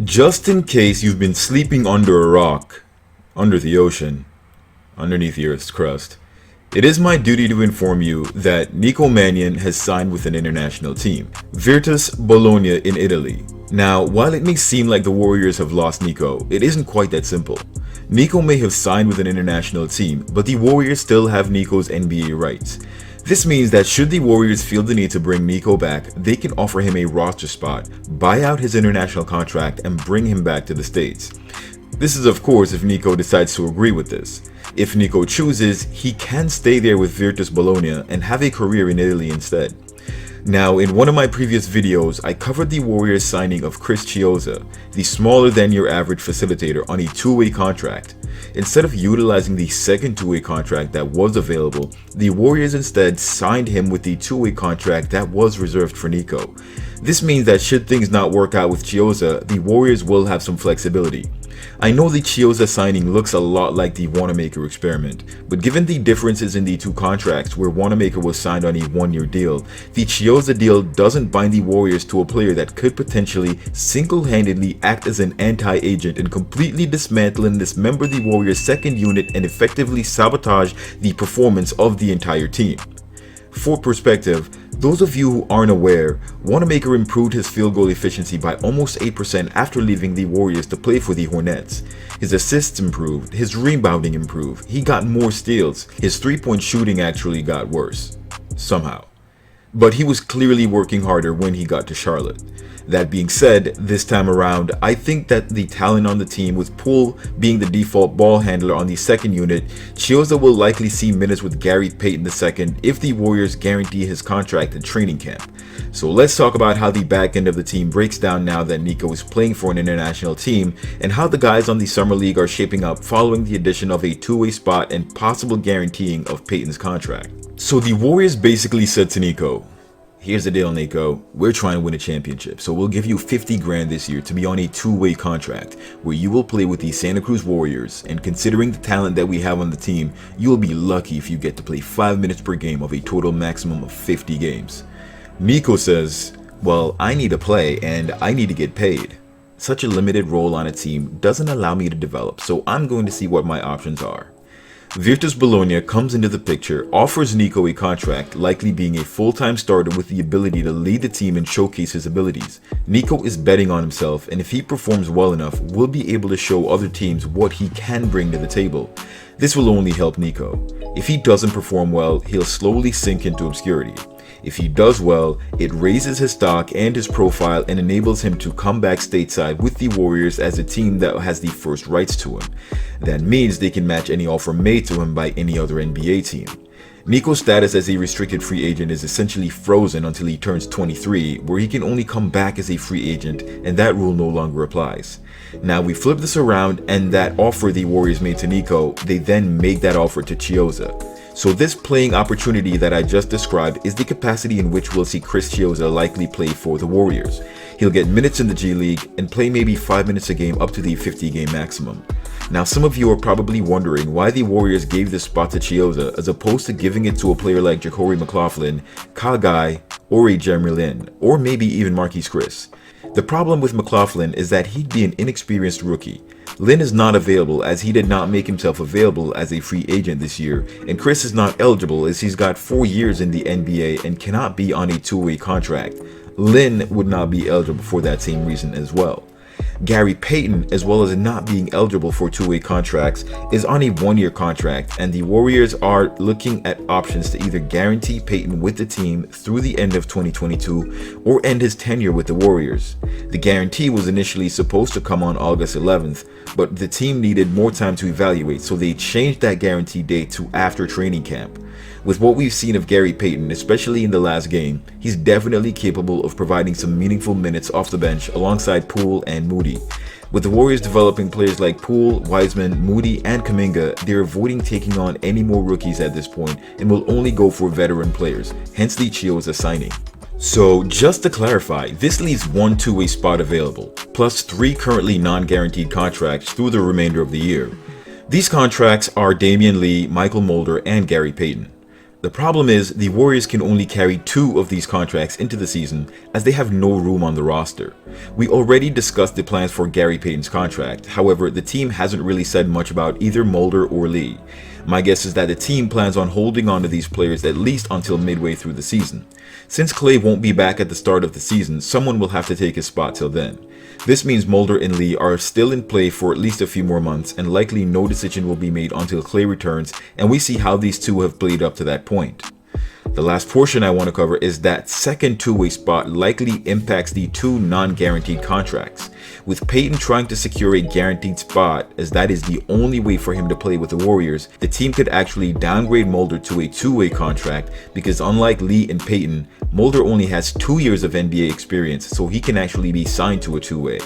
Just in case you've been sleeping under a rock, under the ocean, underneath the Earth's crust, it is my duty to inform you that Nico Mannion has signed with an international team, Virtus Bologna in Italy. Now, while it may seem like the Warriors have lost Nico, it isn't quite that simple. Nico may have signed with an international team, but the Warriors still have Nico's NBA rights. This means that should the Warriors feel the need to bring Nico back, they can offer him a roster spot, buy out his international contract, and bring him back to the States. This is of course if Nico decides to agree with this. If Nico chooses, he can stay there with Virtus Bologna and have a career in Italy instead. Now, in one of my previous videos, I covered the Warriors signing of Chris Chiozza, the smaller than your average facilitator, on a two-way contract. Instead of utilizing the second two-way contract that was available, the Warriors instead signed him with the two-way contract that was reserved for Nico. This means that should things not work out with Chiozza, the Warriors will have some flexibility. I know the Chiozza signing looks a lot like the Wanamaker experiment, but given the differences in the two contracts where Wanamaker was signed on a one-year deal, the Chiozza deal doesn't bind the Warriors to a player that could potentially single-handedly act as an anti-agent and completely dismantle and dismember the Warriors' second unit and effectively sabotage the performance of the entire team. For perspective, those of you who aren't aware, Wanamaker improved his field goal efficiency by almost 8% after leaving the Warriors to play for the Hornets. His assists improved, his rebounding improved, he got more steals, his three-point shooting actually got worse. Somehow. But he was clearly working harder when he got to Charlotte. That being said, this time around, I think that the talent on the team, with Poole being the default ball handler on the second unit, Chiozza will likely see minutes with Gary Payton II if the Warriors guarantee his contract at training camp. So let's talk about how the back end of the team breaks down now that Nico is playing for an international team, and how the guys on the Summer League are shaping up following the addition of a two-way spot and possible guaranteeing of Payton's contract. So the Warriors basically said to Nico, "Here's the deal, Nico. We're trying to win a championship, so we'll give you 50 grand this year to be on a two-way contract where you will play with the Santa Cruz Warriors, and considering the talent that we have on the team, you'll be lucky if you get to play 5 minutes per game of a total maximum of 50 games. Nico says, "Well, I need to play and I need to get paid. Such a limited role on a team doesn't allow me to develop, so I'm going to see what my options are." Virtus Bologna comes into the picture, offers Nico a contract, likely being a full-time starter with the ability to lead the team and showcase his abilities. Nico is betting on himself, and if he performs well enough, will be able to show other teams what he can bring to the table. This will only help Nico. If he doesn't perform well, he'll slowly sink into obscurity. If he does well, it raises his stock and his profile and enables him to come back stateside with the Warriors as a team that has the first rights to him. That means they can match any offer made to him by any other NBA team. Nico's status as a restricted free agent is essentially frozen until he turns 23, where he can only come back as a free agent, and that rule no longer applies. Now we flip this around, and that offer the Warriors made to Nico, they then make that offer to Chiozza. So this playing opportunity that I just described is the capacity in which we'll see Chris Chiozza likely play for the Warriors. He'll get minutes in the G League and play maybe 5 minutes a game up to the 50-game maximum. Now some of you are probably wondering why the Warriors gave this spot to Chiozza as opposed to giving it to a player like Jacory McLaughlin, Kyle Guy, or a Jeremy Lin, or maybe even Marquise Chris. The problem with McLaughlin is that he'd be an inexperienced rookie. Lin is not available as he did not make himself available as a free agent this year, and Chris is not eligible as he's got 4 years in the NBA and cannot be on a two-way contract. Lin would not be eligible for that same reason as well. Gary Payton, as well as not being eligible for two-way contracts, is on a one-year contract, and the Warriors are looking at options to either guarantee Payton with the team through the end of 2022 or end his tenure with the Warriors. The guarantee was initially supposed to come on August 11th, but the team needed more time to evaluate, so they changed that guarantee date to after training camp. With what we've seen of Gary Payton, especially in the last game, he's definitely capable of providing some meaningful minutes off the bench alongside Poole and Moody. With the Warriors developing players like Poole, Wiseman, Moody, and Kuminga, they're avoiding taking on any more rookies at this point and will only go for veteran players, hence the Chiozza signing. So just to clarify, this leaves one two-way spot available, plus 3 currently non-guaranteed contracts through the remainder of the year. These contracts are Damian Lee, Michael Mulder, and Gary Payton. The problem is, the Warriors can only carry 2 of these contracts into the season as they have no room on the roster. We already discussed the plans for Gary Payton's contract, however, the team hasn't really said much about either Mulder or Lee. My guess is that the team plans on holding on to these players at least until midway through the season. Since Clay won't be back at the start of the season, someone will have to take his spot till then. This means Mulder and Lee are still in play for at least a few more months, and likely no decision will be made until Clay returns and we see how these two have played up to that point. The last portion I want to cover is that second two-way spot likely impacts the 2 non-guaranteed contracts, with Payton trying to secure a guaranteed spot as that is the only way for him to play with the Warriors. The team could actually downgrade Mulder to a 2-way contract because unlike Lee and Payton, Mulder only has 2 years of NBA experience, so he can actually be signed to a 2-way.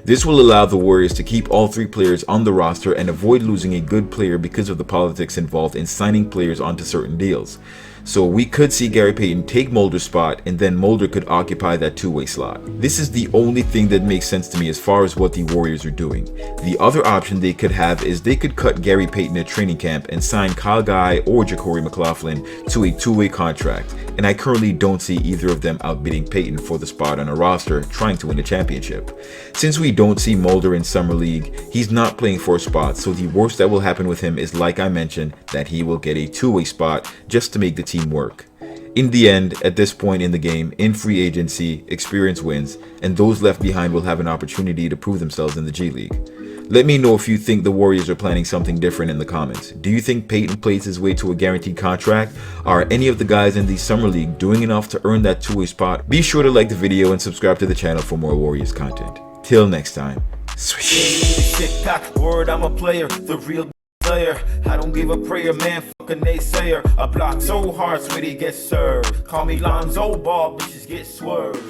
This will allow the Warriors to keep all 3 players on the roster and avoid losing a good player because of the politics involved in signing players onto certain deals. So we could see Gary Payton take Mulder's spot and then Mulder could occupy that 2-way slot. This is the only thing that makes sense to me as far as what the Warriors are doing. The other option they could have is they could cut Gary Payton at training camp and sign Kyle Guy or Ja'Cory McLaughlin to a 2-way contract, and I currently don't see either of them outbidding Payton for the spot on a roster trying to win a championship. Since we don't see Mulder in Summer League, he's not playing for a spot, so the worst that will happen with him is, like I mentioned, that he will get a 2-way spot just to make the team work. In the end, at this point in the game, in free agency, experience wins, and those left behind will have an opportunity to prove themselves in the G League. Let me know if you think the Warriors are planning something different in the comments. Do you think Payton plays his way to a guaranteed contract? Are any of the guys in the Summer League doing enough to earn that 2-way spot? Be sure to like the video and subscribe to the channel for more Warriors content. Till next time, swish. Word, I'm a player, the real player. I don't give a prayer, man, fuck a naysayer. I block so hard, Smitty gets served. Call me Lonzo Ball, bitches get swerved.